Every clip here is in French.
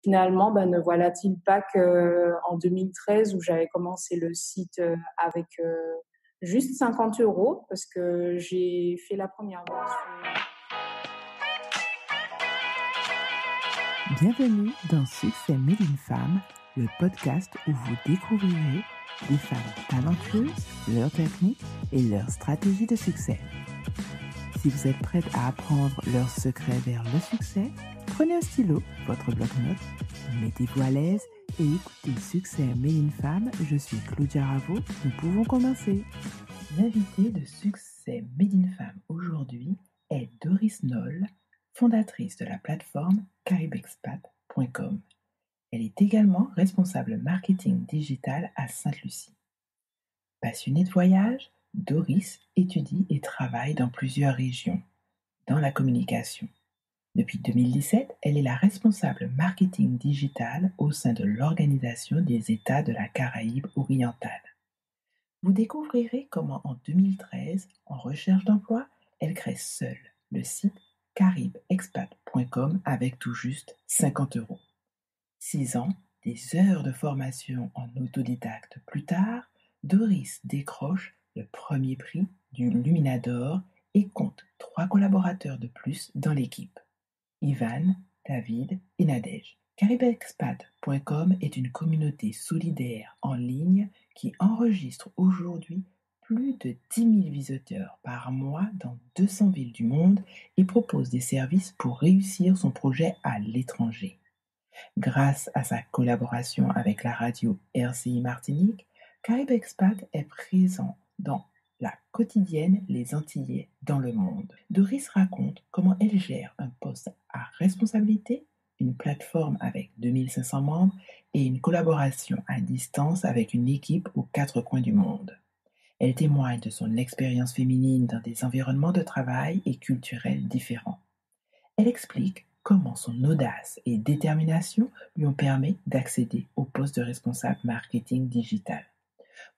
finalement, ne voilà-t-il pas qu'en 2013, où j'avais commencé le site avec juste 50 euros, parce que j'ai fait la première version. Bienvenue dans Succès Made in Femme, le podcast où vous découvrirez des femmes talentueuses, leurs techniques et leurs stratégies de succès. Si vous êtes prête à apprendre leurs secrets vers le succès, prenez un stylo, votre bloc-notes, mettez-vous à l'aise et écoutez Succès Made in Femme. Je suis Claudia Ravo, nous pouvons commencer. L'invitée de Succès Made in Femme aujourd'hui est Doris Noll, fondatrice de la plateforme caribexpat.com. Elle est également responsable marketing digital à Sainte-Lucie. Passionnée de voyage, Doris étudie et travaille dans plusieurs régions, dans la communication. Depuis 2017, elle est la responsable marketing digital au sein de l'Organisation des États de la Caraïbe orientale. Vous découvrirez comment en 2013, en recherche d'emploi, elle crée seule le site caribexpat.com avec tout juste 50 euros. 6 ans, des heures de formation en autodidacte plus tard, Doris décroche le premier prix du Luminador et compte 3 collaborateurs de plus dans l'équipe. Ivan, David et Nadège. caribexpat.com est une communauté solidaire en ligne qui enregistre aujourd'hui plus de 10 000 visiteurs par mois dans 200 villes du monde et propose des services pour réussir son projet à l'étranger. Grâce à sa collaboration avec la radio RCI Martinique, Caribexpat est présent dans la quotidienne Les Antillais dans le monde. Doris raconte comment elle gère un poste à responsabilité, une plateforme avec 2500 membres et une collaboration à distance avec une équipe aux 4 coins du monde. Elle témoigne de son expérience féminine dans des environnements de travail et culturels différents. Elle explique comment son audace et détermination lui ont permis d'accéder au poste de responsable marketing digital.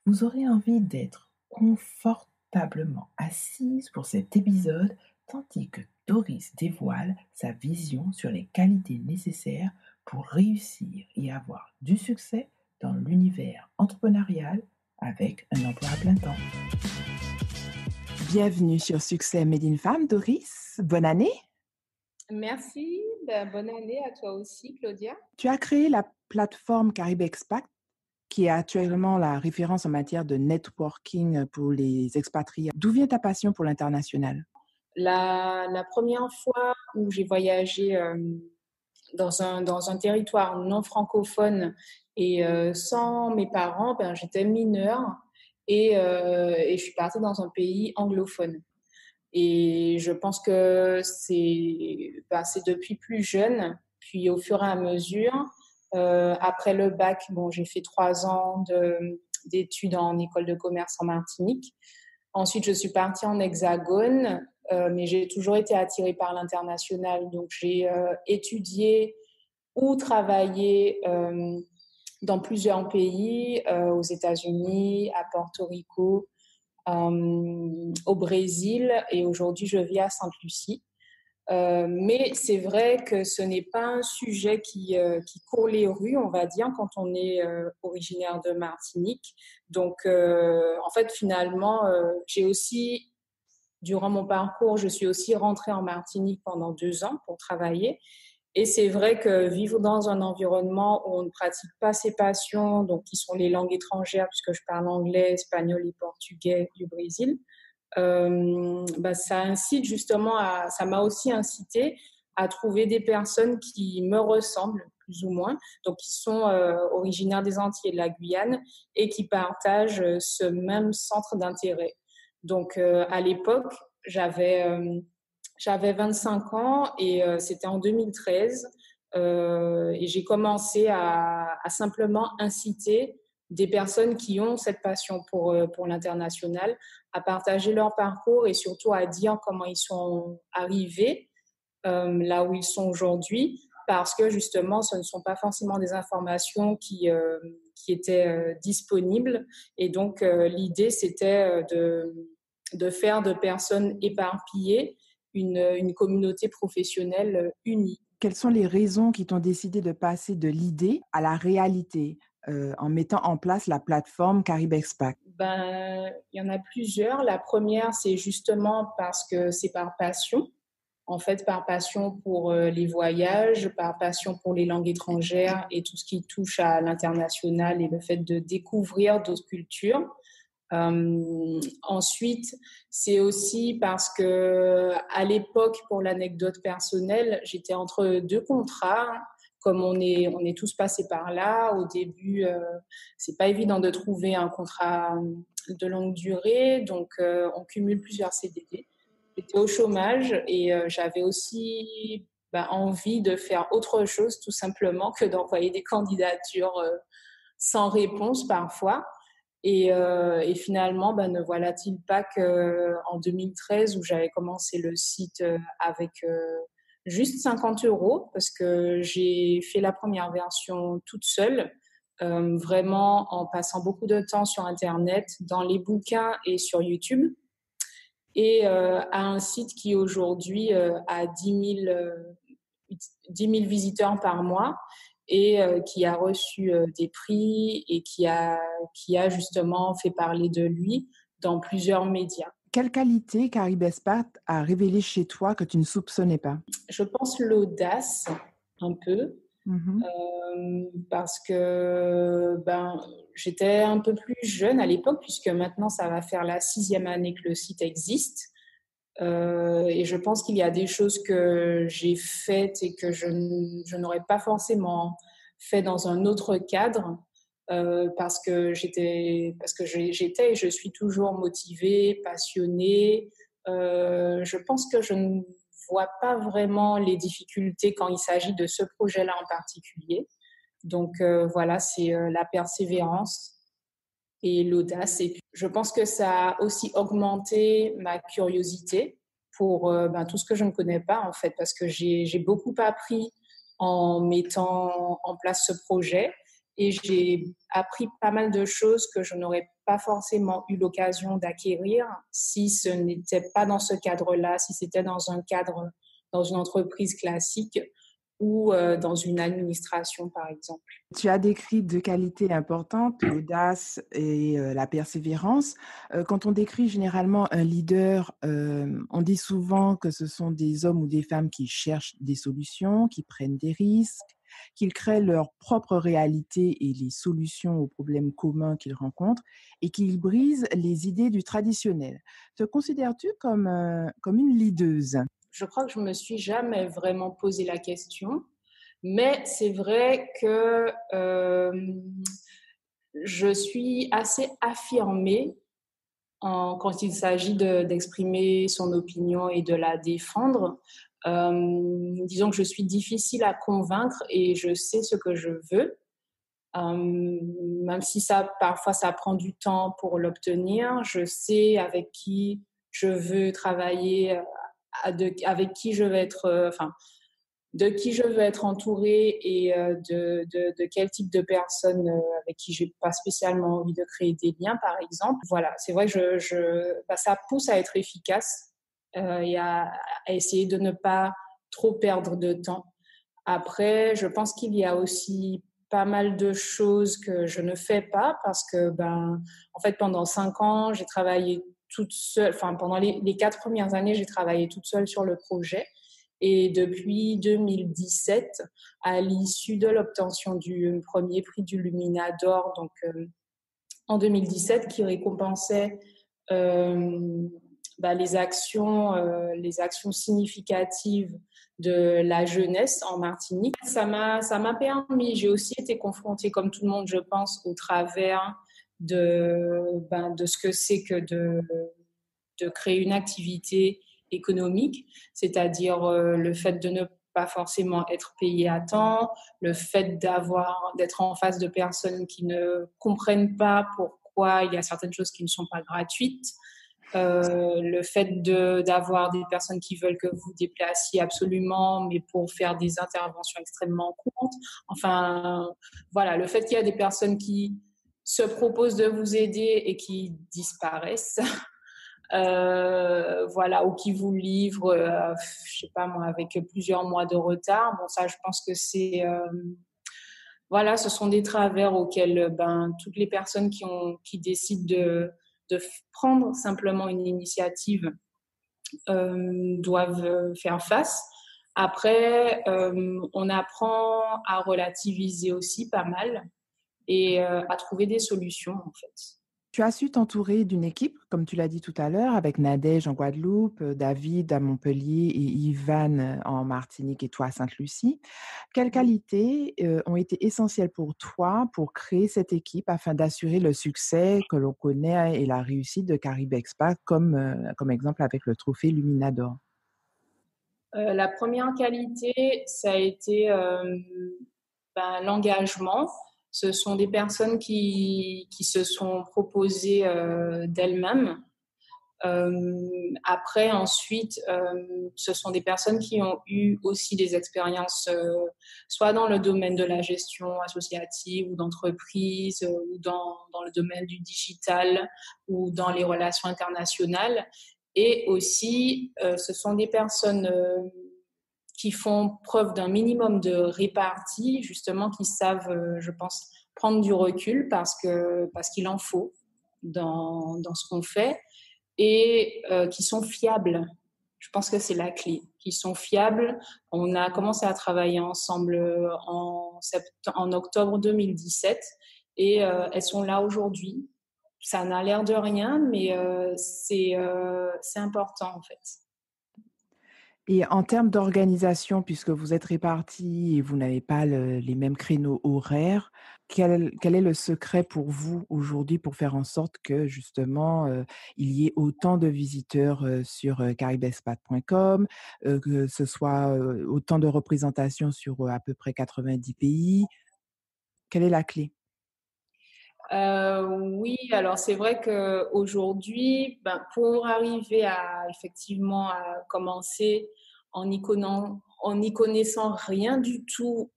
Vous aurez envie d'être confortablement assise pour cet épisode, tandis que Doris dévoile sa vision sur les qualités nécessaires pour réussir et avoir du succès dans l'univers entrepreneurial avec un emploi à plein temps. Bienvenue sur Succès Made in Femme, Doris. Bonne année. Merci, bonne année à toi aussi, Claudia. Tu as créé la plateforme Caribexpat, qui est actuellement la référence en matière de networking pour les expatriés. D'où vient ta passion pour l'international? La première fois où j'ai voyagé dans un territoire non francophone et sans mes parents, j'étais mineure et je suis partie dans un pays anglophone. Et je pense que c'est depuis plus jeune, puis au fur et à mesure, après le bac, j'ai fait 3 ans d'études en école de commerce en Martinique. Ensuite, je suis partie en Hexagone, mais j'ai toujours été attirée par l'international. Donc, j'ai étudié ou travaillé dans plusieurs pays, aux États-Unis, à Porto Rico, au Brésil, et aujourd'hui je vis à Sainte-Lucie. Mais c'est vrai que ce n'est pas un sujet qui court les rues, on va dire, quand on est originaire de Martinique. Donc, en fait, finalement, durant mon parcours, je suis aussi rentrée en Martinique pendant 2 ans pour travailler. Et c'est vrai que vivre dans un environnement où on ne pratique pas ses passions, donc qui sont les langues étrangères, puisque je parle anglais, espagnol et portugais du Brésil, ça m'a aussi incité à trouver des personnes qui me ressemblent plus ou moins, donc qui sont originaires des Antilles et de la Guyane et qui partagent ce même centre d'intérêt. Donc à l'époque, j'avais 25 ans et c'était en 2013 et j'ai commencé à simplement inciter des personnes qui ont cette passion pour l'international à partager leur parcours et surtout à dire comment ils sont arrivés là où ils sont aujourd'hui, parce que justement, ce ne sont pas forcément des informations qui étaient disponibles. Et donc, l'idée, c'était de faire de personnes éparpillées une communauté professionnelle unie. Quelles sont les raisons qui t'ont décidé de passer de l'idée à la réalité, en mettant en place la plateforme Caribexpat? Ben, il y en a plusieurs. La première, c'est justement parce que c'est par passion. En fait, par passion pour les voyages, par passion pour les langues étrangères et tout ce qui touche à l'international et le fait de découvrir d'autres cultures. Ensuite, c'est aussi parce que à l'époque, pour l'anecdote personnelle, j'étais entre deux contrats. Comme on est tous passés par là, au début, c'est pas évident de trouver un contrat de longue durée, donc on cumule plusieurs CDD. J'étais au chômage et j'avais aussi envie de faire autre chose, tout simplement, que d'envoyer des candidatures sans réponse parfois. Et finalement, ne voilà-t-il pas qu'en 2013, où j'avais commencé le site avec juste 50 euros, parce que j'ai fait la première version toute seule, vraiment en passant beaucoup de temps sur Internet, dans les bouquins et sur YouTube, et à un site qui aujourd'hui a 10 000 visiteurs par mois et qui a reçu des prix et qui a justement fait parler de lui dans plusieurs médias. Quelle qualité Caribespat a révélé chez toi que tu ne soupçonnais pas? Je pense l'audace, un peu, Mmh. parce que j'étais un peu plus jeune à l'époque, puisque maintenant ça va faire la 6e année que le site existe. Et je pense qu'il y a des choses que j'ai faites et que je n'aurais pas forcément fait dans un autre cadre, parce que j'étais et je suis toujours motivée, passionnée. Je pense que je ne vois pas vraiment les difficultés quand il s'agit de ce projet-là en particulier. Donc voilà, c'est la persévérance et l'audace. Et puis, je pense que ça a aussi augmenté ma curiosité pour tout ce que je ne connais pas, en fait, parce que j'ai beaucoup appris en mettant en place ce projet et j'ai appris pas mal de choses que je n'aurais pas forcément eu l'occasion d'acquérir si ce n'était pas dans ce cadre-là, si c'était dans un cadre, dans une entreprise classique ou dans une administration, par exemple. Tu as décrit 2 qualités importantes, l'audace et la persévérance. Quand on décrit généralement un leader, on dit souvent que ce sont des hommes ou des femmes qui cherchent des solutions, qui prennent des risques, qu'ils créent leur propre réalité et les solutions aux problèmes communs qu'ils rencontrent et qu'ils brisent les idées du traditionnel. Te considères-tu comme une leaduse? Je crois que je me suis jamais vraiment posé la question, mais c'est vrai que je suis assez affirmée quand il s'agit d'exprimer son opinion et de la défendre. Disons que je suis difficile à convaincre et je sais ce que je veux. Même si parfois ça prend du temps pour l'obtenir, je sais avec qui je veux travailler, avec qui je veux être, de qui je veux être entourée et de quel type de personne avec qui j'ai pas spécialement envie de créer des liens, par exemple. Voilà, c'est vrai que ça pousse à être efficace et à essayer de ne pas trop perdre de temps. Après, je pense qu'il y a aussi pas mal de choses que je ne fais pas parce que, en fait, pendant 5 ans, j'ai travaillé toute seule. Enfin, pendant les 4 premières années, j'ai travaillé toute seule sur le projet. Et depuis 2017, à l'issue de l'obtention du premier prix du Lumina d'Or, donc en 2017, qui récompensait euh, les actions significatives de la jeunesse en Martinique. Ça m'a permis, j'ai aussi été confrontée, comme tout le monde, je pense, au travers de ce que c'est que de créer une activité économique, c'est-à-dire le fait de ne pas forcément être payé à temps, le fait d'être en face de personnes qui ne comprennent pas pourquoi il y a certaines choses qui ne sont pas gratuites, le fait d'avoir des personnes qui veulent que vous déplaciez absolument, mais pour faire des interventions extrêmement courtes. Enfin, voilà, le fait qu'il y a des personnes qui se proposent de vous aider et qui disparaissent. voilà, ou qui vous livrent, je sais pas moi, avec plusieurs mois de retard. Bon, ça, je pense que voilà, ce sont des travers auxquels toutes les personnes qui décident de prendre simplement une initiative doivent faire face. Après, on apprend à relativiser aussi pas mal et à trouver des solutions en fait. Tu as su t'entourer d'une équipe, comme tu l'as dit tout à l'heure, avec Nadège en Guadeloupe, David à Montpellier et Ivan en Martinique et toi à Sainte-Lucie. Quelles qualités, ont été essentielles pour toi pour créer cette équipe afin d'assurer le succès que l'on connaît et la réussite de Caribe Expat comme exemple avec le trophée Lumina d'or? La première qualité, ça a été l'engagement. Ce sont des personnes qui se sont proposées d'elles-mêmes. Après, ensuite, ce sont des personnes qui ont eu aussi des expériences, soit dans le domaine de la gestion associative ou d'entreprise, ou dans le domaine du digital ou dans les relations internationales. Et aussi, ce sont des personnes qui font preuve d'un minimum de répartie, justement, qui savent, je pense, prendre du recul parce qu'il en faut dans ce qu'on fait et qui sont fiables. Je pense que c'est la clé, qui sont fiables. On a commencé à travailler ensemble en octobre 2017 et elles sont là aujourd'hui. Ça n'a l'air de rien, mais c'est important en fait. Et en termes d'organisation, puisque vous êtes répartis et vous n'avez pas les mêmes créneaux horaires, quel est le secret pour vous aujourd'hui pour faire en sorte que justement, il y ait autant de visiteurs, sur, caribespat.com, que ce soit, autant de représentation sur, à peu près 90 pays? Quelle est la clé? Oui, alors c'est vrai qu'aujourd'hui, pour arriver à effectivement à commencer en y connaissant rien du tout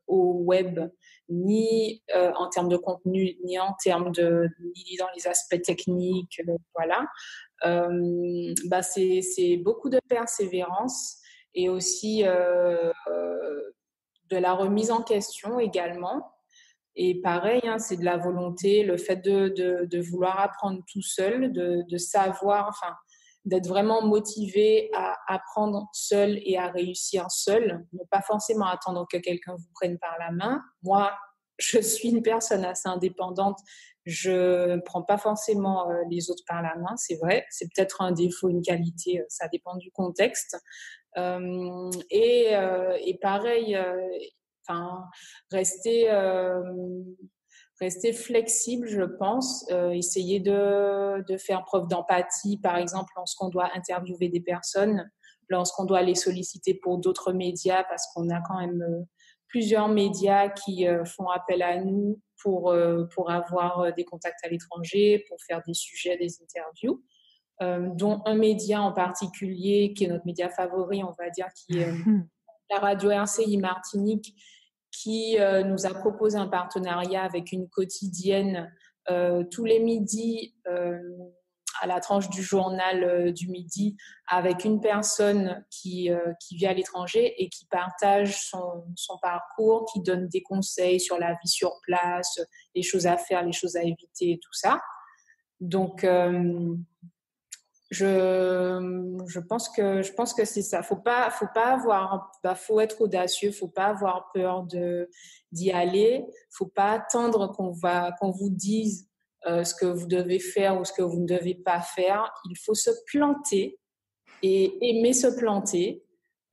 au web, ni en termes de contenu, ni dans les aspects techniques, voilà. C'est beaucoup de persévérance et aussi de la remise en question également. Et pareil, hein, c'est de la volonté, le fait de vouloir apprendre tout seul, de savoir, enfin, d'être vraiment motivé à apprendre seul et à réussir seul, ne pas forcément attendre que quelqu'un vous prenne par la main. Moi, je suis une personne assez indépendante, je ne prends pas forcément les autres par la main, c'est vrai. C'est peut-être un défaut, une qualité, ça dépend du contexte. Et pareil, enfin, rester, rester flexible, je pense, essayer de faire preuve d'empathie, par exemple, lorsqu'on doit interviewer des personnes, lorsqu'on doit les solliciter pour d'autres médias, parce qu'on a quand même plusieurs médias qui font appel à nous pour avoir des contacts à l'étranger, pour faire des sujets, des interviews. Dont un média en particulier, qui est notre média favori, on va dire, qui est la radio RCI Martinique, qui nous a proposé un partenariat avec une quotidienne tous les midis à la tranche du journal du midi avec une personne qui vit à l'étranger et qui partage son parcours, qui donne des conseils sur la vie sur place, les choses à faire, les choses à éviter et tout ça. Donc, je pense que c'est ça. Faut pas avoir, faut être audacieux, faut pas avoir peur d'y aller. Faut pas attendre qu'on vous dise ce que vous devez faire ou ce que vous ne devez pas faire. Il faut se planter et aimer se planter.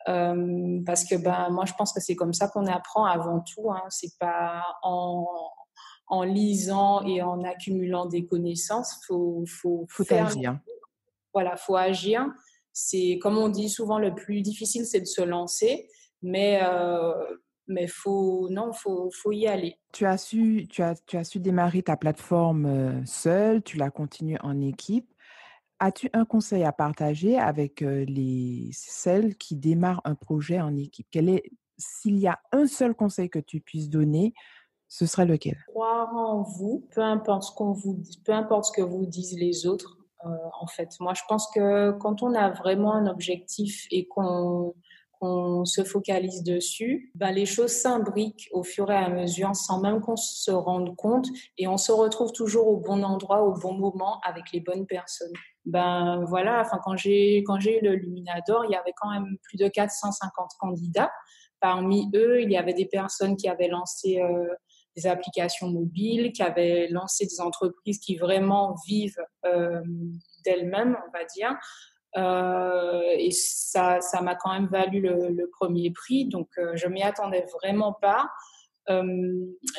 Parce que moi je pense que c'est comme ça qu'on apprend avant tout, hein. C'est pas en lisant et en accumulant des connaissances. Faut Faut faire. agir. Voilà, faut agir. C'est comme on dit souvent, le plus difficile, c'est de se lancer, mais faut y aller. Tu as su démarrer ta plateforme, seule, tu l'as continuée en équipe. As-tu un conseil à partager avec, les celles qui démarrent un projet en équipe? S'il y a un seul conseil que tu puisses donner, ce serait lequel? Croire en vous, peu importe ce que vous disent les autres. en fait. Moi, je pense que quand on a vraiment un objectif et qu'on se focalise dessus, ben, les choses s'imbriquent au fur et à mesure sans même qu'on se rende compte et on se retrouve toujours au bon endroit, au bon moment avec les bonnes personnes. Ben voilà, enfin quand j'ai eu le Luminador, il y avait quand même plus de 450 candidats. Parmi eux, il y avait des personnes qui avaient lancé des applications mobiles, qui avaient lancé des entreprises qui vraiment vivent d'elles-mêmes, on va dire. Et ça m'a quand même valu le premier prix, donc je m'y attendais vraiment pas.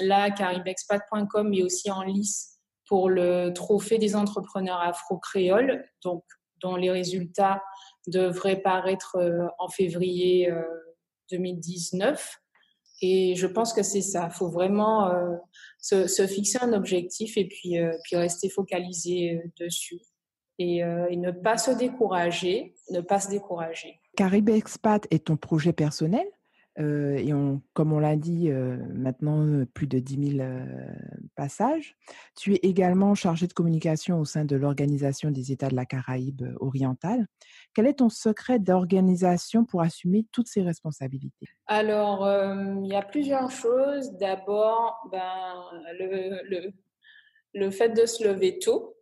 Là, caribexpat.com est aussi en lice pour le trophée des entrepreneurs afro-créoles, donc dont les résultats devraient paraître en février 2019. Et je pense que c'est ça. Il faut vraiment se fixer un objectif et puis rester focalisé dessus. Et ne pas se décourager, ne pas se décourager. Caribe Expat est ton projet personnel et comme on l'a dit, maintenant plus de 10 000 passages. Tu es également chargé de communication au sein de l'Organisation des États de la Caraïbe orientale. Quel est ton secret d'organisation pour assumer toutes ces responsabilités? Alors, il y a plusieurs choses. D'abord, le fait de se lever tôt.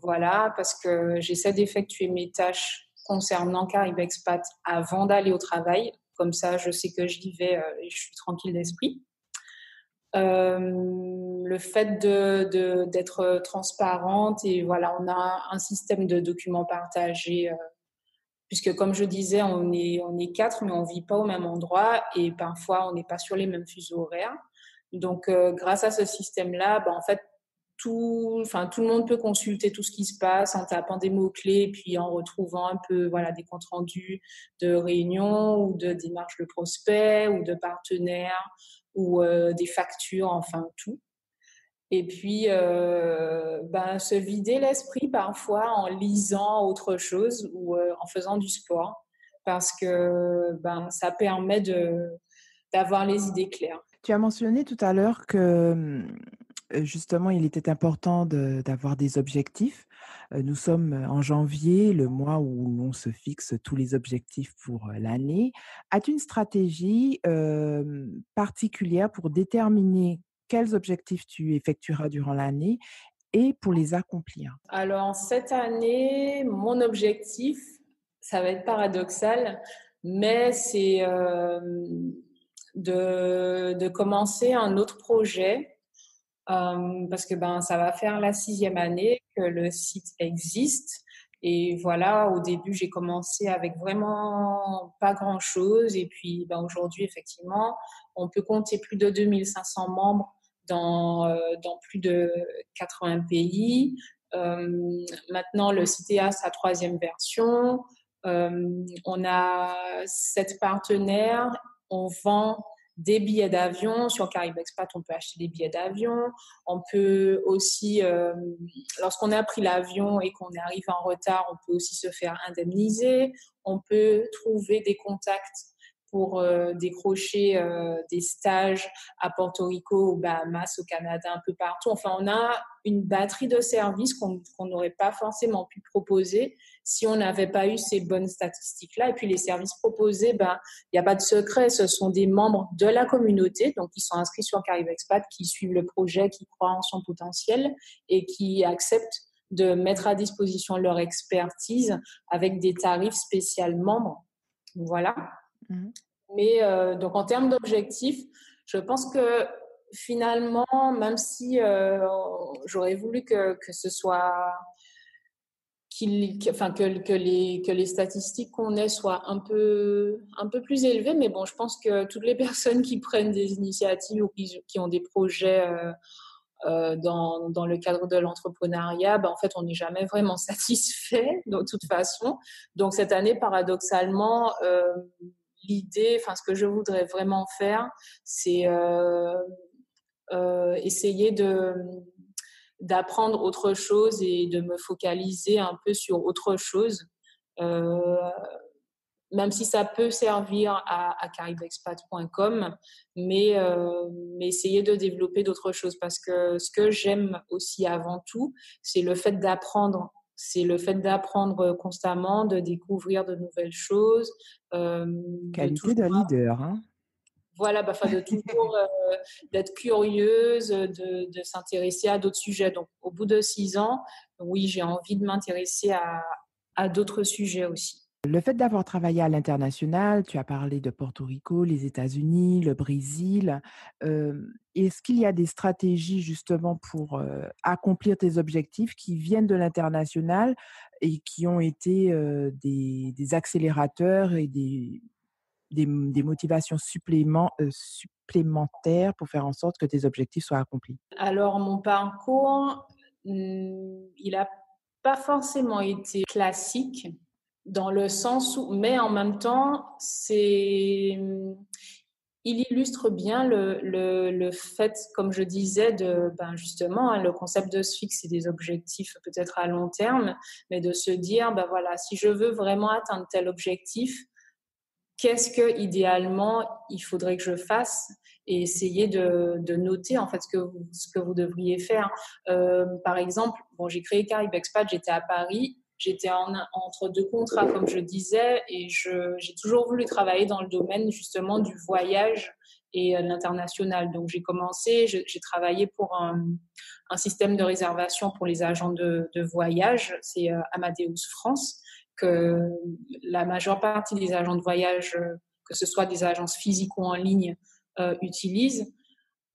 Voilà, parce que j'essaie d'effectuer mes tâches concernant Caribe Expat avant d'aller au travail. Comme ça, je sais que j'y vais et je suis tranquille d'esprit. Le fait d'être transparente et voilà, on a un système de documents partagés puisque comme je disais, on est 4, mais on vit pas au même endroit et parfois on n'est pas sur les mêmes fuseaux horaires. Donc, grâce à ce système-là, en fait, tout le monde peut consulter tout ce qui se passe en tapant des mots-clés et puis en retrouvant un peu, voilà, des comptes rendus de réunions ou de démarches de prospects ou de partenaires ou des factures, enfin tout. Et puis, se vider l'esprit parfois en lisant autre chose ou en faisant du sport parce que ça permet d'avoir les idées claires. Tu as mentionné tout à l'heure que, justement, il était important d'avoir des objectifs. Nous sommes en janvier, le mois où l'on se fixe tous les objectifs pour, l'année. As-tu une stratégie, particulière pour déterminer quels objectifs tu effectueras durant l'année et pour les accomplir? Alors, cette année, mon objectif, ça va être paradoxal, mais c'est de commencer un autre projet parce que ça va faire la 6e année que le site existe. Et voilà, au début, j'ai commencé avec vraiment pas grand-chose. Et puis, aujourd'hui, effectivement, on peut compter plus de 2500 membres dans plus de 80 pays. Maintenant, le site est à sa 3e version. On a 7 partenaires. On vend des billets d'avion. Sur Caribe Expat, on peut acheter des billets d'avion. On peut aussi, lorsqu'on a pris l'avion et qu'on arrive en retard, on peut aussi se faire indemniser. On peut trouver des contacts pour décrocher des stages à Porto Rico, aux Bahamas, au Canada, un peu partout. Enfin, on a une batterie de services qu'on n'aurait pas forcément pu proposer si on n'avait pas eu ces bonnes statistiques-là. Et puis, les services proposés, il n'y a pas de secret. Ce sont des membres de la communauté, donc qui sont inscrits sur Caribe Expat, qui suivent le projet, qui croient en son potentiel et qui acceptent de mettre à disposition leur expertise avec des tarifs spéciaux membres. Voilà. Mmh. Mais donc, en termes d'objectifs, je pense que finalement, même si j'aurais voulu que ce soit que les statistiques qu'on ait soient un peu plus élevées, mais bon, je pense que toutes les personnes qui prennent des initiatives ou qui ont des projets dans le cadre de l'entrepreneuriat, en fait, on n'est jamais vraiment satisfait de toute façon. Donc, cette année, paradoxalement, l'idée, ce que je voudrais vraiment faire, c'est essayer d'apprendre autre chose et de me focaliser un peu sur autre chose. même si ça peut servir à caraibexpat.com, mais essayer de développer d'autres choses parce que ce que j'aime aussi avant tout, c'est le fait d'apprendre. C'est le fait d'apprendre constamment, de découvrir de nouvelles choses, de Qualité toujours, d'un leader, hein. voilà, bah, de toujours d'être curieuse, de s'intéresser à d'autres sujets. Donc, au bout de 6 ans, oui, j'ai envie de m'intéresser à d'autres sujets aussi. Le fait d'avoir travaillé à l'international, tu as parlé de Porto Rico, les États-Unis, le Brésil. Est-ce qu'il y a des stratégies justement pour, accomplir tes objectifs qui viennent de l'international et qui ont été, des accélérateurs et des motivations supplémentaires pour faire en sorte que tes objectifs soient accomplis? Alors, mon parcours, il n'a pas forcément été classique dans le sens où, mais en même temps, il illustre bien le fait, comme je disais, justement, hein, le concept de se fixer des objectifs peut-être à long terme, mais de se dire, voilà, si je veux vraiment atteindre tel objectif, qu'est-ce que idéalement il faudrait que je fasse et essayer de noter en fait ce que vous devriez faire. Par exemple, bon, j'ai créé Caribe Expat, j'étais à Paris, j'étais entre deux contrats comme je disais et j'ai toujours voulu travailler dans le domaine justement du voyage et l'international. Donc j'ai travaillé pour un système de réservation pour les agents de voyage, c'est Amadeus France, que la majeure partie des agents de voyage, que ce soit des agences physiques ou en ligne, utilisent.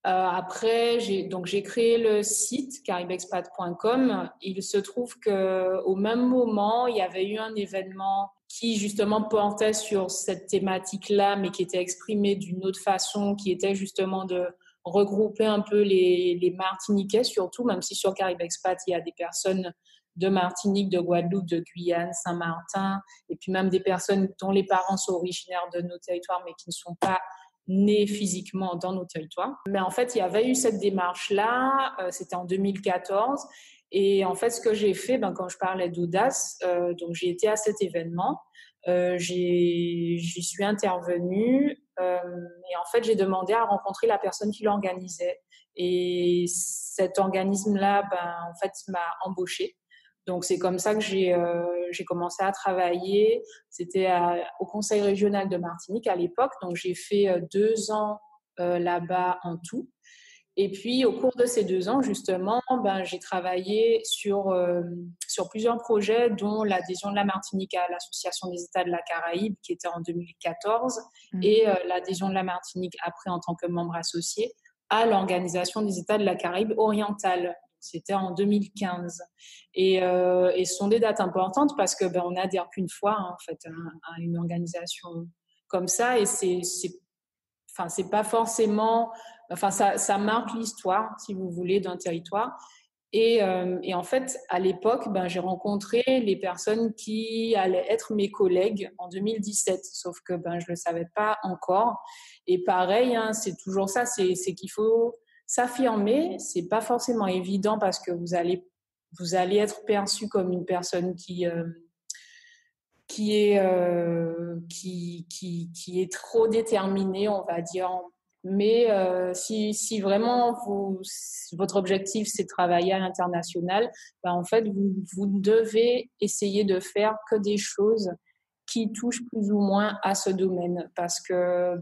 Après, j'ai créé le site caribexpat.com. Il se trouve qu'au même moment, il y avait eu un événement qui justement portait sur cette thématique-là, mais qui était exprimé d'une autre façon, qui était justement de regrouper un peu les Martiniquais surtout, même si sur Caribexpat, il y a des personnes de Martinique, de Guadeloupe, de Guyane, Saint-Martin, et puis même des personnes dont les parents sont originaires de nos territoires, mais qui ne sont pas nés physiquement dans nos territoires. Mais en fait, il y avait eu cette démarche-là, c'était en 2014. Et en fait, ce que j'ai fait, quand je parlais d'audace, donc j'ai été à cet événement, j'y suis intervenue et en fait, j'ai demandé à rencontrer la personne qui l'organisait. Et cet organisme-là, en fait, m'a embauchée. Donc, c'est comme ça que j'ai commencé à travailler. C'était au Conseil régional de Martinique à l'époque. Donc, j'ai fait 2 ans là-bas en tout. Et puis, au cours de ces 2 ans, justement, j'ai travaillé sur plusieurs projets, dont l'adhésion de la Martinique à l'Association des États de la Caraïbe, qui était en 2014, Mmh. et l'adhésion de la Martinique, après, en tant que membre associé, à l'Organisation des États de la Caraïbe orientale. C'était en 2015. Et ce sont des dates importantes parce que on n'adhère qu'une fois, hein, en fait, à une organisation comme ça. Et c'est pas forcément, ça marque l'histoire, si vous voulez, d'un territoire. Et en fait, à l'époque, j'ai rencontré les personnes qui allaient être mes collègues en 2017, sauf que je le savais pas encore. Et pareil, hein, c'est toujours ça, c'est qu'il faut s'affirmer. C'est pas forcément évident parce que vous allez être perçu comme une personne qui est trop déterminé, on va dire. Mais si vraiment votre objectif, c'est de travailler à l'international, en fait, vous devez essayer de faire que des choses qui touchent plus ou moins à ce domaine. Parce que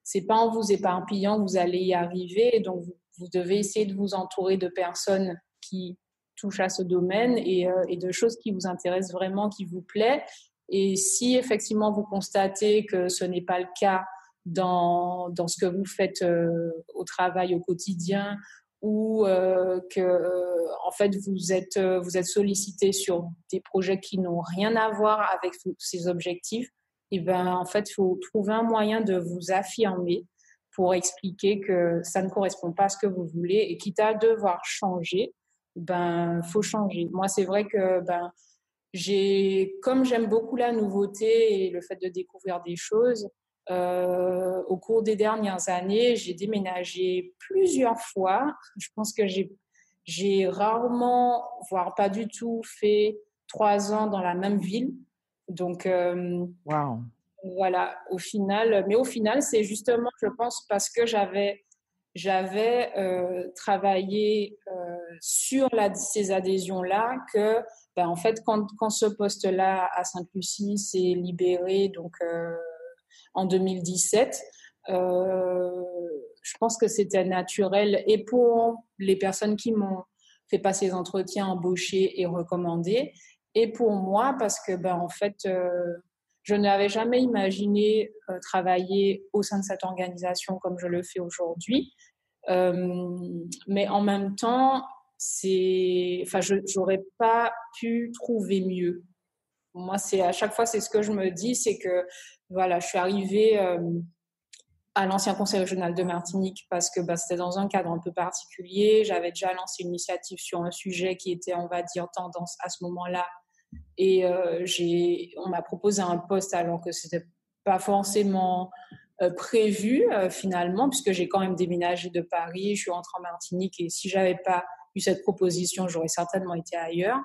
c'est pas en vous éparpillant que vous allez y arriver. Et donc, vous devez essayer de vous entourer de personnes qui touchent à ce domaine et de choses qui vous intéressent vraiment, qui vous plaît. Et si effectivement vous constatez que ce n'est pas le cas dans ce que vous faites au travail au quotidien, ou en fait vous êtes sollicité sur des projets qui n'ont rien à voir avec ces objectifs, et en fait il faut trouver un moyen de vous affirmer pour expliquer que ça ne correspond pas à ce que vous voulez, et quitte à devoir changer, faut changer. Moi, c'est vrai que comme j'aime beaucoup la nouveauté et le fait de découvrir des choses, au cours des dernières années, j'ai déménagé plusieurs fois. Je pense que j'ai rarement, voire pas du tout, fait 3 ans dans la même ville. Donc, Wow. voilà, au final, c'est justement, je pense, parce que j'avais travaillé sur ces adhésions-là que, ben, en fait, quand ce poste-là à Sainte-Lucie s'est libéré, donc en 2017, je pense que c'était naturel et pour les personnes qui m'ont fait passer les entretiens, embauchés et recommandés, et pour moi parce que, ben, en fait, je n'avais jamais imaginé travailler au sein de cette organisation comme je le fais aujourd'hui. Mais en même temps, enfin, j'aurais pas pu trouver mieux. Moi, à chaque fois, c'est ce que je me dis, c'est que voilà, je suis arrivée à l'ancien conseil régional de Martinique parce que bah, c'était dans un cadre un peu particulier. J'avais déjà lancé une initiative sur un sujet qui était, on va dire, tendance à ce moment-là. Et on m'a proposé un poste alors que c'était pas forcément prévu finalement, puisque j'ai quand même déménagé de Paris, je suis rentrée en Martinique et si j'avais pas eu cette proposition, j'aurais certainement été ailleurs.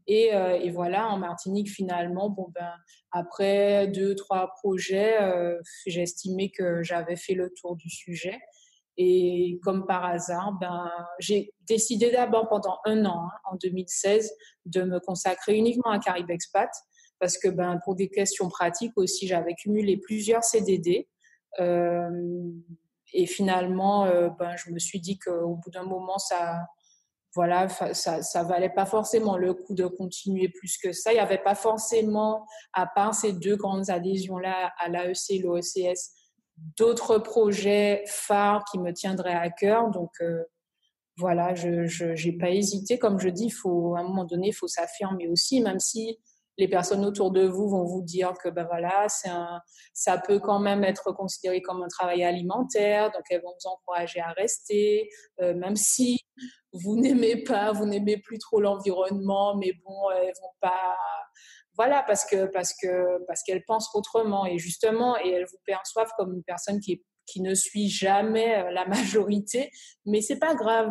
Et voilà, en Martinique, finalement, bon ben, après 2, 3 projets, j'ai estimé que j'avais fait le tour du sujet. Et comme par hasard, ben, j'ai décidé d'abord pendant un an, hein, en 2016, de me consacrer uniquement à Caribe Expat, parce que ben, pour des questions pratiques aussi, j'avais cumulé plusieurs CDD. Euh, et finalement, ben, je me suis dit qu'au bout d'un moment, voilà, ça valait pas forcément le coup de continuer plus que ça. Il y avait pas forcément, à part ces 2 grandes adhésions-là à l'AEC et l'OECS, d'autres projets phares qui me tiendraient à cœur. Donc, voilà, je j'ai pas hésité. Comme je dis, à un moment donné, il faut s'affirmer aussi, même si les personnes autour de vous vont vous dire que ben voilà, ça peut quand même être considéré comme un travail alimentaire, donc elles vont vous encourager à rester, même si vous n'aimez plus trop l'environnement, mais bon, elles vont pas, voilà, parce qu'elles pensent autrement et justement, et elles vous perçoivent comme une personne qui ne suit jamais la majorité, mais c'est pas grave,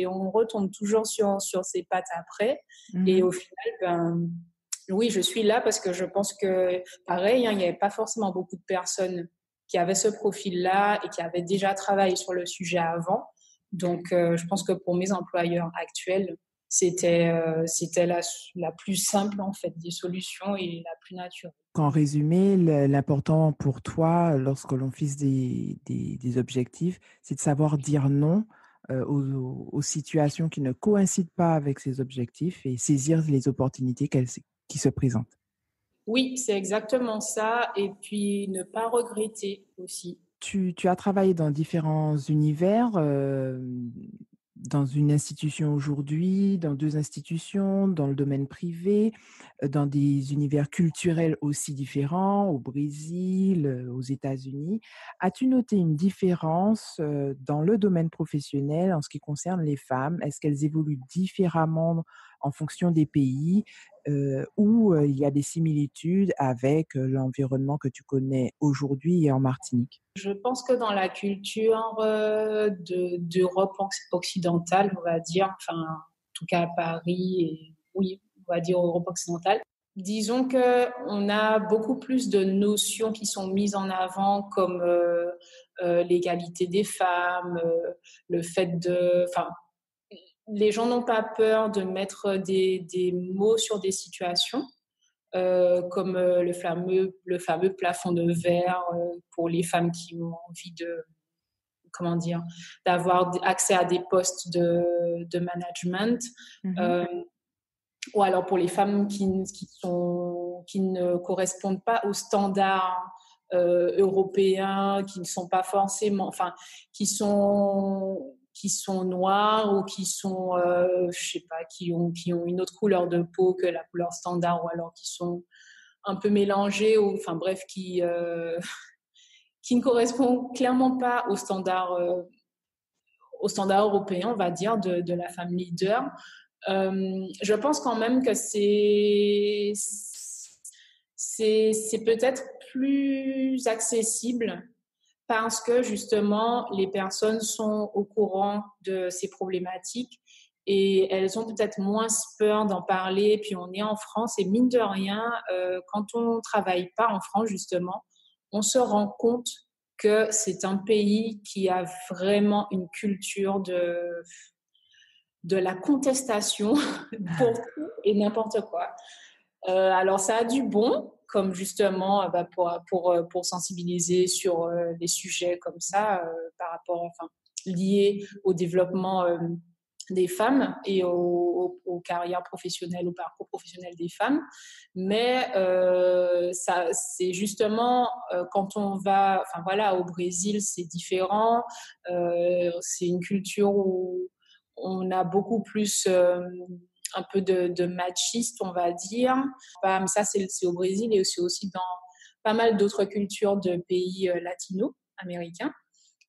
on retombe toujours sur ses pattes après, et Mhm. au final, ben, oui, je suis là parce que je pense que, pareil, hein, il n'y avait pas forcément beaucoup de personnes qui avaient ce profil-là et qui avaient déjà travaillé sur le sujet avant. Donc, je pense que pour mes employeurs actuels, c'était la plus simple, en fait, des solutions et la plus naturelle. En résumé, l'important pour toi, lorsque l'on fixe des objectifs, c'est de savoir dire non aux situations qui ne coïncident pas avec ces objectifs et saisir les opportunités qui se présentent. Oui, c'est exactement ça. Et puis, ne pas regretter aussi. Tu as travaillé dans différents univers, dans une institution aujourd'hui, dans 2 institutions, dans le domaine privé, dans des univers culturels aussi différents, au Brésil, aux États-Unis. As-tu noté une différence dans le domaine professionnel en ce qui concerne les femmes? Est-ce qu'elles évoluent différemment en fonction des pays ou il y a des similitudes avec l'environnement que tu connais aujourd'hui et en Martinique? Je pense que dans la culture d'Europe occidentale, on va dire, enfin, en tout cas à Paris, et oui, on va dire Europe occidentale, disons que on a beaucoup plus de notions qui sont mises en avant, comme l'égalité des femmes, le fait enfin, les gens n'ont pas peur de mettre des mots sur des situations comme le fameux plafond de verre pour les femmes qui ont envie comment dire, d'avoir accès à des postes de management. Mhm. Euh, ou alors pour les femmes qui ne correspondent pas aux standards européens, qui ne sont pas forcément, enfin, qui sont noirs ou qui sont, je sais pas, qui ont une autre couleur de peau que la couleur standard, ou alors qui sont un peu mélangées, ou enfin bref, qui ne correspondent clairement pas aux standards européens, on va dire, de la femme leader. Je pense quand même que c'est peut-être plus accessible parce que justement les personnes sont au courant de ces problématiques et elles ont peut-être moins peur d'en parler. Puis on est en France et mine de rien, quand on travaille pas en France justement, on se rend compte que c'est un pays qui a vraiment une culture de la contestation pour tout et n'importe quoi. Alors ça a du bon, comme justement pour sensibiliser sur des sujets comme ça par rapport, enfin, liés au développement des femmes et aux carrières professionnelles, au parcours professionnel des femmes. Mais ça, c'est justement quand on va, enfin voilà, au Brésil, c'est différent. C'est une culture où on a beaucoup plus un peu de machiste, on va dire. Mais ça, c'est au Brésil et c'est aussi dans pas mal d'autres cultures de pays latino-américains.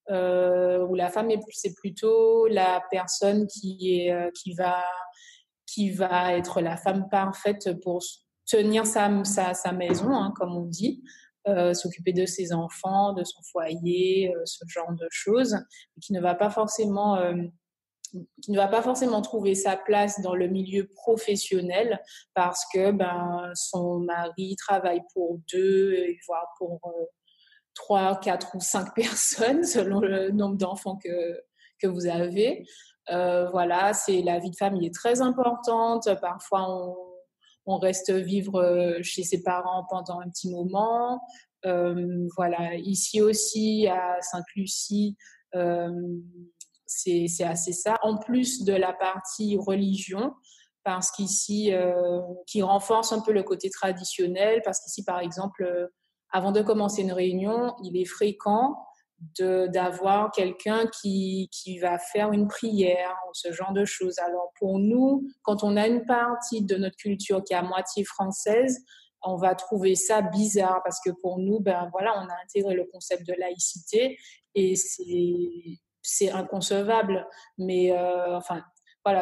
Où la femme c'est plutôt la personne qui va être la femme parfaite pour tenir sa maison, hein, comme on dit, s'occuper de ses enfants, de son foyer, ce genre de choses, qui ne va pas forcément trouver sa place dans le milieu professionnel parce que son mari travaille pour deux, voire pour 3, 4 ou 5 personnes selon le nombre d'enfants que vous avez. Voilà, c'est la vie de famille est très importante. Parfois, on reste vivre chez ses parents pendant un petit moment. Voilà, ici aussi à Sainte-Lucie, c'est assez ça. En plus de la partie religion, parce qu'ici, qui renforce un peu le côté traditionnel, parce qu'ici, par exemple, avant de commencer une réunion, il est fréquent d'avoir quelqu'un qui va faire une prière, ce genre de choses. Alors pour nous, quand on a une partie de notre culture qui est à moitié française, on va trouver ça bizarre parce que pour nous, voilà, on a intégré le concept de laïcité et c'est inconcevable. Mais enfin, voilà,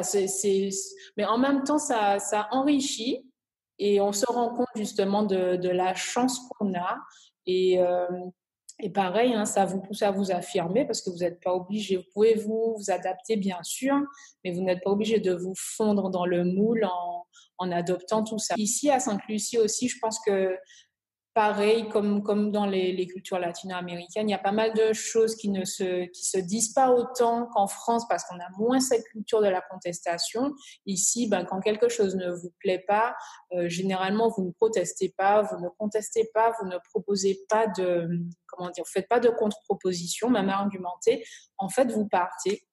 mais en même temps, ça enrichit et on se rend compte justement de la chance qu'on a. Et, euh, et pareil, hein, ça vous pousse à vous affirmer parce que vous n'êtes pas obligé. Vous pouvez vous adapter, bien sûr, mais vous n'êtes pas obligé de vous fondre dans le moule en adoptant tout ça. Ici, à Sainte-Lucie aussi, je pense que pareil, comme dans les cultures latino-américaines, il y a pas mal de choses qui se disent pas autant qu'en France parce qu'on a moins cette culture de la contestation. Ici, quand quelque chose ne vous plaît pas, généralement, vous ne protestez pas, vous ne contestez pas, vous ne proposez pas comment dire, vous faites pas de contre-proposition, même argumentée. En fait, vous partez.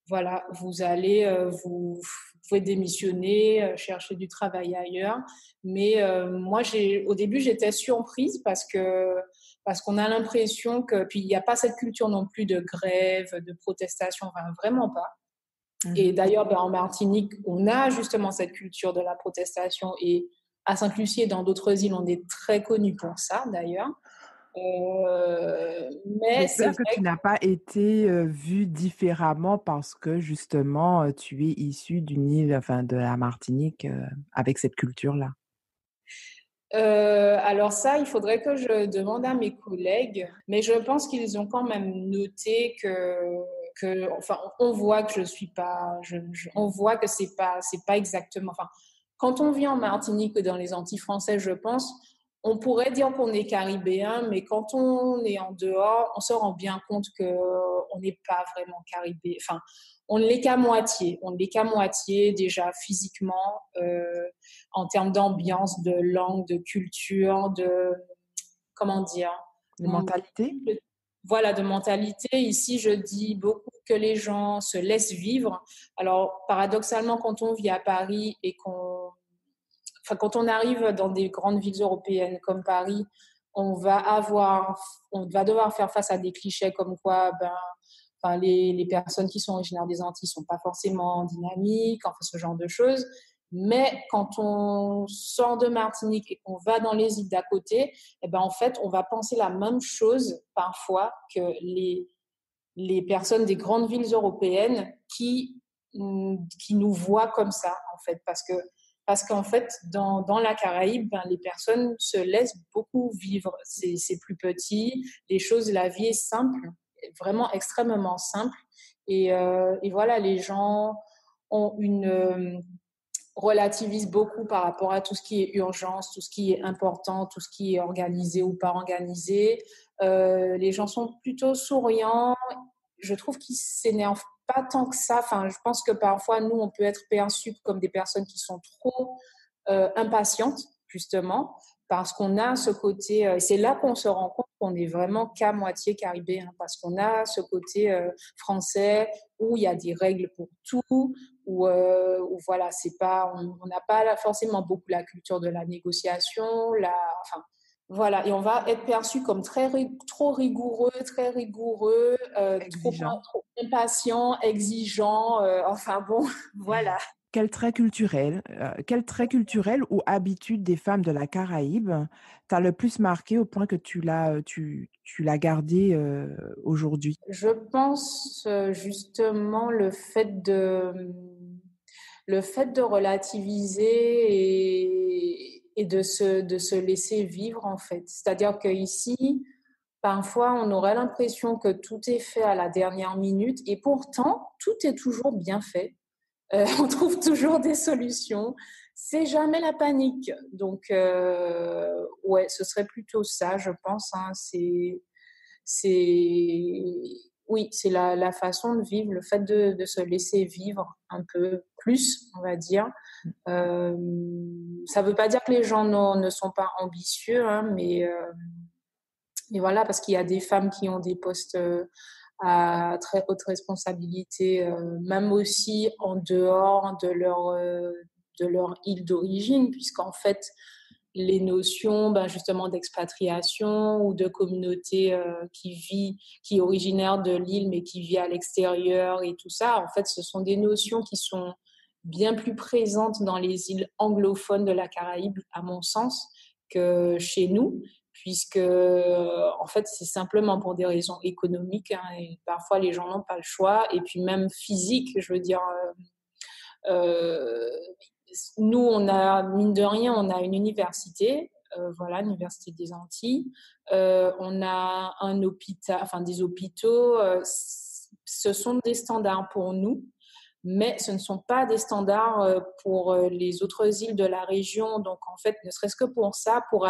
Voilà, vous allez, vous pouvez démissionner, chercher du travail ailleurs. Mais moi, au début, j'étais surprise parce qu'on a l'impression que, puis il n'y a pas cette culture non plus de grève, de protestation, enfin, vraiment pas. Et d'ailleurs, en Martinique, on a justement cette culture de la protestation et à Sainte-Lucie et dans d'autres îles, on est très connus pour ça d'ailleurs. Mais c'est J'espère que vrai. tu n'as pas été vue différemment parce que justement tu es issue d'une île, enfin de la Martinique, avec cette culture-là. Alors ça, il faudrait que je demande à mes collègues, mais je pense qu'ils ont quand même noté enfin, on voit que je suis pas, on voit que c'est pas exactement. Enfin, quand on vit en Martinique ou dans les Antilles françaises, je pense, on pourrait dire qu'on est caribéen, mais quand on est en dehors, on se rend bien compte que on n'est pas vraiment caribéen. Enfin, on ne l'est qu'à moitié. On ne l'est qu'à moitié déjà physiquement. En termes d'ambiance, de langue, de culture, comment dire, De mentalité? voilà, de mentalité. Ici, je dis beaucoup que les gens se laissent vivre. Alors, paradoxalement, quand on vit à Paris et quand on arrive dans des grandes villes européennes comme Paris, on va devoir faire face à des clichés comme quoi, enfin, les personnes qui sont originaires des Antilles sont pas forcément dynamiques, enfin, ce genre de choses. Mais quand on sort de Martinique et qu'on va dans les îles d'à côté, en fait, on va penser la même chose parfois que les personnes des grandes villes européennes qui nous voient comme ça, en fait. Parce qu'en fait, dans la Caraïbe, les personnes se laissent beaucoup vivre. C'est plus petit, la vie est simple, vraiment extrêmement simple. Et voilà, les gens relativisent beaucoup par rapport à tout ce qui est urgence, tout ce qui est important, tout ce qui est organisé ou pas organisé. Les gens sont plutôt souriants. Je trouve qu'ils s'énervent pas tant que ça. Enfin, je pense que parfois, nous, on peut être perçus comme des personnes qui sont trop impatientes, justement, parce qu'on a ce côté, c'est là qu'on se rend compte qu'on est vraiment qu'à moitié caribéen, parce qu'on a ce côté français où il y a des règles pour tout, où voilà, c'est pas, on n'a pas forcément beaucoup la culture de la négociation, enfin, voilà, et on va être perçu comme trop rigoureux, Exigeant. trop impatient, exigeant, enfin bon, voilà. Quel trait culturel ou habitude des femmes de la Caraïbe t'a le plus marqué au point que tu l'as gardé aujourd'hui? Je pense justement le fait de relativiser et de se laisser vivre en fait. C'est-à-dire qu'ici, parfois, on aurait l'impression que tout est fait à la dernière minute et pourtant, tout est toujours bien fait. On trouve toujours des solutions. C'est jamais la panique. Donc, ouais, ce serait plutôt ça, je pense. Hein. C'est, oui, c'est la façon de vivre, le fait de se laisser vivre un peu plus, on va dire. Euh, Ça ne veut pas dire que les gens ne sont pas ambitieux, hein, mais voilà, parce qu'il y a des femmes qui ont des postes à très haute responsabilité, même aussi en dehors de leur île d'origine, puisqu'en fait, les notions justement d'expatriation ou de communauté qui est originaire de l'île mais qui vit à l'extérieur et tout ça, en fait, ce sont des notions qui sont bien plus présentes dans les îles anglophones de la Caraïbe, à mon sens, que chez nous, puisque en fait c'est simplement pour des raisons économiques, hein, et parfois les gens n'ont pas le choix, et puis même physique, je veux dire, euh, nous on a, mine de rien, on a une université, voilà, l'université des Antilles, on a un hôpital, enfin des hôpitaux, ce sont des standards pour nous, mais ce ne sont pas des standards pour les autres îles de la région. Donc, en fait, ne serait-ce que pour ça, pour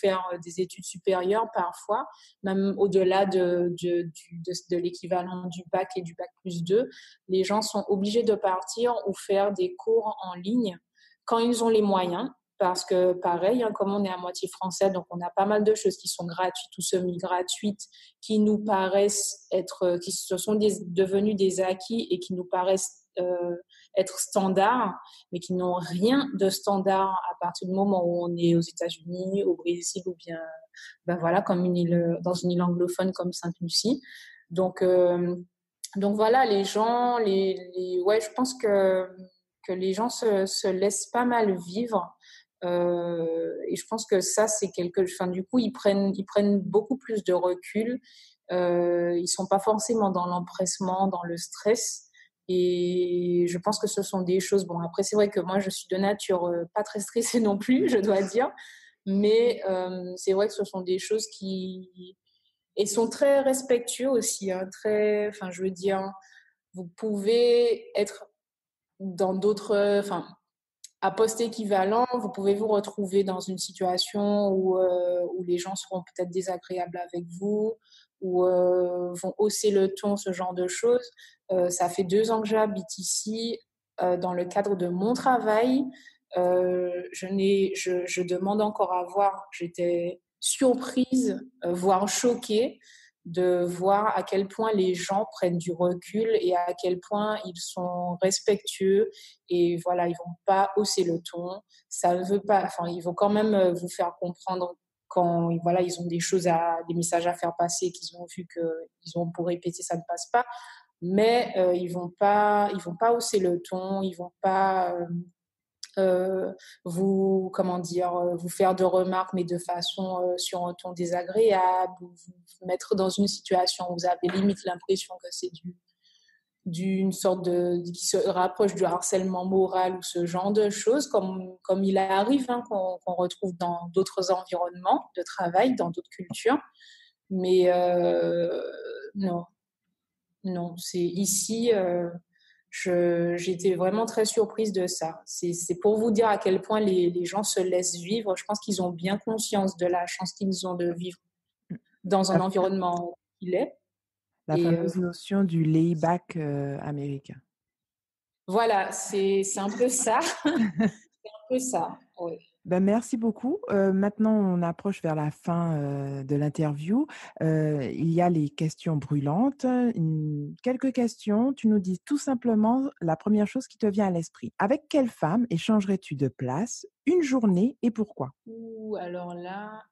faire des études supérieures parfois, même au-delà de l'équivalent du bac et du bac plus 2, les gens sont obligés de partir ou faire des cours en ligne quand ils ont les moyens. Parce que pareil, hein, comme on est à moitié français, donc on a pas mal de choses qui sont gratuites ou semi-gratuites, qui nous paraissent qui se sont devenues des acquis et qui nous paraissent être standards, mais qui n'ont rien de standard à partir du moment où on est aux États-Unis, au Brésil ou bien, voilà, comme dans une île anglophone comme Sainte-Lucie. Donc, donc voilà, les gens, ouais, je pense que les gens se laissent pas mal vivre. Et je pense que ça, c'est enfin, du coup, ils prennent beaucoup plus de recul. Ils sont pas forcément dans l'empressement, dans le stress. Et je pense que ce sont des choses. Bon, après, c'est vrai que moi, je suis de nature pas très stressée non plus, je dois dire. Mais c'est vrai que ce sont des choses qui et sont très respectueux aussi. Hein, enfin, je veux dire, vous pouvez être dans d'autres, enfin, à poste équivalent, vous pouvez vous retrouver dans une situation où les gens seront peut-être désagréables avec vous, ou vont hausser le ton, ce genre de choses. Ça fait 2 ans que j'habite ici. Dans le cadre de mon travail, je demande encore à voir. J'étais surprise, voire choquée de voir à quel point les gens prennent du recul et à quel point ils sont respectueux et voilà, ils vont pas hausser le ton. Ça ne veut pas, enfin, ils vont quand même vous faire comprendre quand voilà, ils ont des messages à faire passer, qu'ils ont vu que ils ont pour répéter, ça ne passe pas. Mais ils vont pas hausser le ton, ils vont pas comment dire, vous faire de remarques, mais de façon sur un ton désagréable, ou vous mettre dans une situation où vous avez limite l'impression que c'est d'une sorte qui se rapproche du harcèlement moral ou ce genre de choses, comme il arrive, hein, qu'on retrouve dans d'autres environnements de travail, dans d'autres cultures. Mais non, non, c'est ici, J'étais vraiment très surprise de ça. C'est pour vous dire à quel point les gens se laissent vivre. Je pense qu'ils ont bien conscience de la chance qu'ils ont de vivre dans un La, environnement qu'il est. la Et fameuse notion du layback américain. voilà, c'est un peu ça. C'est un peu ça, oui. Ben, merci beaucoup. Maintenant, on approche vers la fin de l'interview. Il y a les questions brûlantes. Quelques questions. Tu nous dis tout simplement la première chose qui te vient à l'esprit. Avec quelle femme échangerais-tu de place une journée et pourquoi? Ouh, alors là,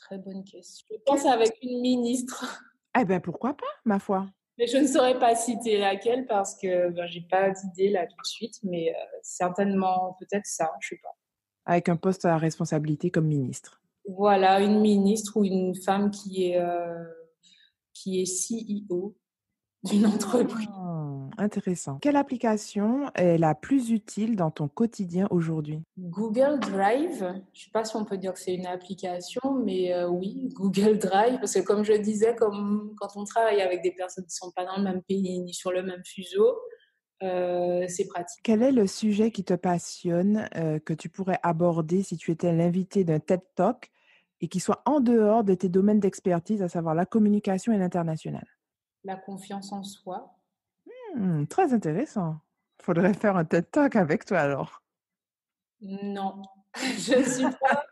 très bonne question. Je pense avec une ministre, Eh ben, pourquoi pas, ma foi. mais je ne saurais pas citer laquelle parce que j'ai pas d'idée là tout de suite, mais certainement peut-être ça, je sais pas. Avec un poste à responsabilité comme ministre. Voilà, une ministre ou une femme qui est CEO d'une entreprise. Intéressant. Quelle application est la plus utile dans ton quotidien aujourd'hui? Google Drive, je ne sais pas si on peut dire que c'est une application, mais oui, Google Drive, parce que comme je disais, comme quand on travaille avec des personnes qui ne sont pas dans le même pays ni sur le même fuseau, c'est pratique. Quel est le sujet qui te passionne, que tu pourrais aborder si tu étais l'invité d'un TED Talk et qui soit en dehors de tes domaines d'expertise, à savoir la communication et l'international? La confiance en soi. Très intéressant. Faudrait faire un TED Talk avec toi alors. Non, je suis pas.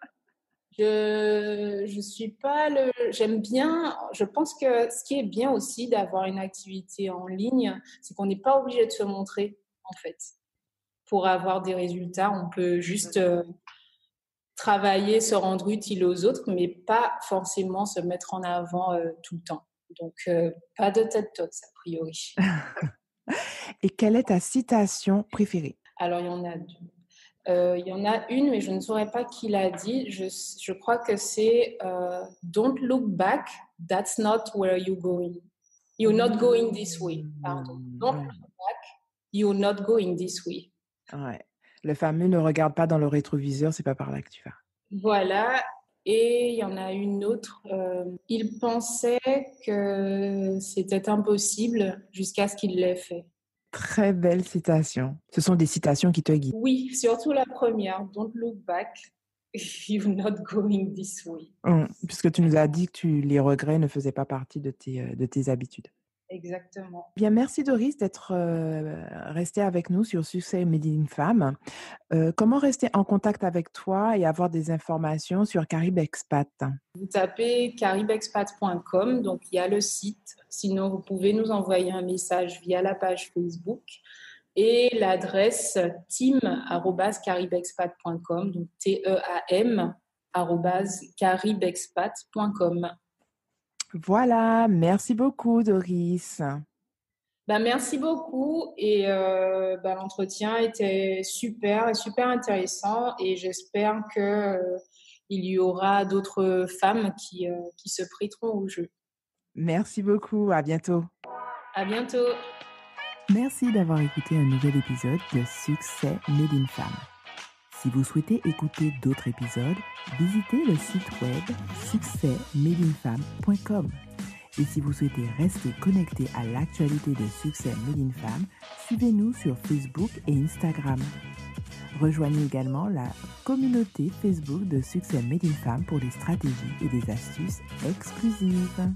Je suis pas le. J'aime bien. Je pense que ce qui est bien aussi d'avoir une activité en ligne, c'est qu'on n'est pas obligé de se montrer en fait pour avoir des résultats. On peut juste travailler, se rendre utile aux autres, mais pas forcément se mettre en avant tout le temps. Donc pas de TED Talks a priori. Et quelle est ta citation préférée? Alors il y en a deux. Il y en a une, mais je ne saurais pas qui l'a dit. Je crois que c'est Don't look back, that's not where you're going. You're not going this way. Pardon. Don't Ouais, look back, you're not going this way. ouais. Le fameux «Ne regarde pas dans le rétroviseur, c'est pas par là que tu vas». Voilà. Et il y en a une autre. Il pensait que c'était impossible jusqu'à ce qu'il l'ait fait. Très belle citation. Ce sont des citations qui te guident. Oui, surtout la première. Don't look back, you're not going this way. Puisque tu nous as dit que les regrets ne faisaient pas partie de tes habitudes. Exactement. Bien, merci Doris d'être restée avec nous sur Succès Made in Femme. Comment rester en contact avec toi et avoir des informations sur Caribe Expat? Vous tapez caribexpat.com, donc il y a le site. Sinon, vous pouvez nous envoyer un message via la page Facebook et l'adresse team@caribexpat.com, donc TEAM @caribexpat.com. Voilà, merci beaucoup Doris. Merci beaucoup et l'entretien était super et super intéressant et j'espère que il y aura d'autres femmes qui se prêteront au jeu. Merci beaucoup, à bientôt. À bientôt. Merci d'avoir écouté un nouvel épisode de Succès Made in Femme. Si vous souhaitez écouter d'autres épisodes, visitez le site web succèsmadeinfemme.com. Et si vous souhaitez rester connecté à l'actualité de Succès Made in Femme, suivez-nous sur Facebook et Instagram. Rejoignez également la communauté Facebook de Succès Made in Femme pour des stratégies et des astuces exclusives.